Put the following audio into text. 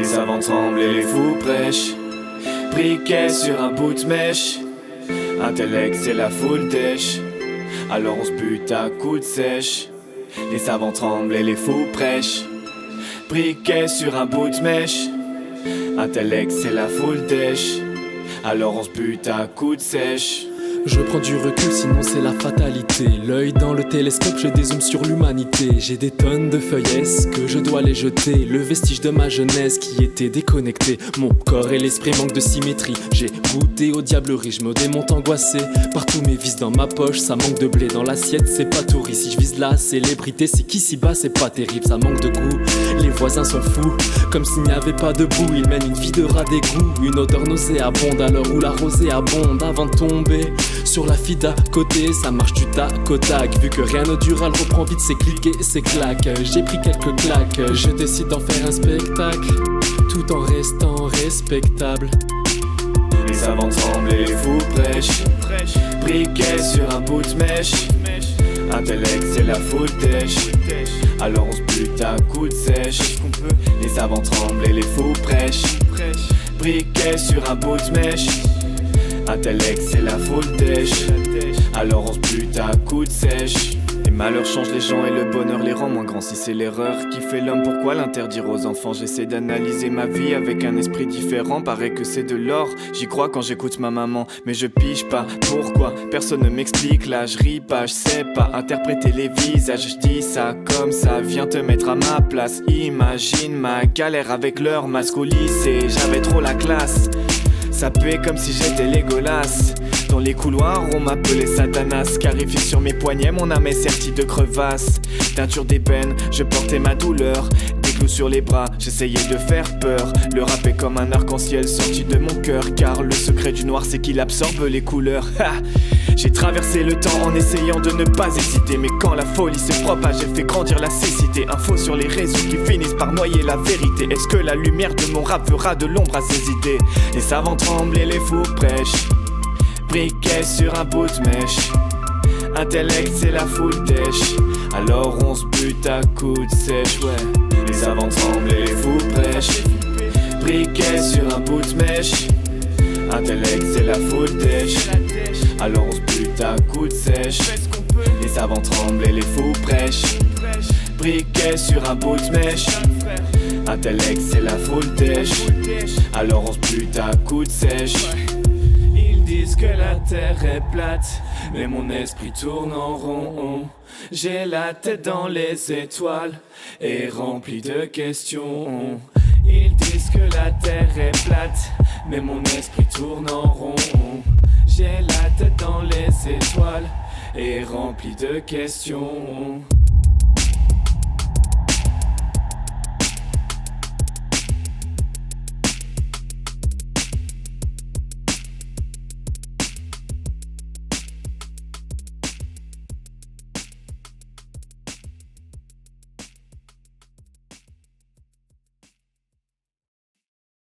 savants tremblent et les fous prêchent. Briquet sur un bout de mèche. Intellect c'est la foule dèche. Alors on se bute à coups de sèche. Les savants tremblent et les fous prêchent. Briquet sur un bout de mèche. Intellect c'est la foule dèche. Alors on se bute à coups de sèche. Je prends du recul, sinon c'est la fatalité. L'œil dans le télescope, je dézoome sur l'humanité. J'ai des tonnes de feuilles, est-ce que je dois les jeter? Le vestige de ma jeunesse qui était déconnecté. Mon corps et l'esprit manquent de symétrie. J'ai goûté au diablerie, je me démonte angoissé par tous mes vices dans ma poche. Ça manque de blé dans l'assiette, c'est pas tout riche. Si je vise la célébrité, c'est qu'ici-bas c'est pas terrible. Ça manque de goût, les voisins sont fous, comme s'il n'y avait pas de bout. Ils mènent une vie de rat d'égout, une odeur nauséabonde à l'heure où la rosée abonde. Avant de tomber sur la fille d'à côté, ça marche du tac au tac. Vu que rien ne dure, elle reprend vite ses clics et ses claques. J'ai pris quelques claques, je décide d'en faire un spectacle, tout en restant respectable. Les savants tremblent et les fous prêchent. Briquet sur un bout de mèche. Intellect c'est la foule dèche. Alors on se bute à coups de sèche. Les savants tremblent et les fous prêchent. Briquet sur un bout de mèche. Intellect c'est la foule dèche. Alors on se bute à coups de sèche. Les malheurs changent les gens et le bonheur les rend moins grands. Si c'est l'erreur qui fait l'homme, pourquoi l'interdire aux enfants? J'essaie d'analyser ma vie avec un esprit différent. Paraît que c'est de l'or, j'y crois quand j'écoute ma maman. Mais je pige pas, pourquoi? Personne ne m'explique, là je ris pas, je sais pas interpréter les visages. Je dis ça comme ça, viens te mettre à ma place. Imagine ma galère avec leur masque au lycée. J'avais trop la classe, ça paie comme si j'étais Légolas. Dans les couloirs on m'appelait Satanas. Scarifié sur mes poignets, mon âme est sertie de crevasses. Teinture d'ébène, je portais ma douleur. Des clous sur les bras, j'essayais de faire peur. Le rap est comme un arc-en-ciel sorti de mon cœur. Car le secret du noir c'est qu'il absorbe les couleurs. J'ai traversé le temps en essayant de ne pas hésiter. Mais quand la folie se propage, j'ai fait grandir la cécité. Infos sur les réseaux qui finissent par noyer la vérité. Est-ce que la lumière de mon rap fera de l'ombre à ces idées? Les savants tremblent et les fous prêchent. Briquet sur un bout de mèche. Intellect c'est la foule dèche. Alors on se bute à coups de sèche, ouais. Les savants tremblent et les fous prêchent. Briquet sur un bout de mèche. Intellect c'est la foule dèche. Alors on se bute à coups de sèche. Les savants tremblent et les fous prêchent. Briquet sur un bout de mèche. Intellect c'est la foule dèche. Alors on se bute à coups de sèche. Ils disent que la terre est plate, mais mon esprit tourne en rond. J'ai la tête dans les étoiles et remplie de questions. Ils disent que la terre est plate, mais mon esprit tourne en rond. J'ai la tête dans les étoiles et remplie de questions.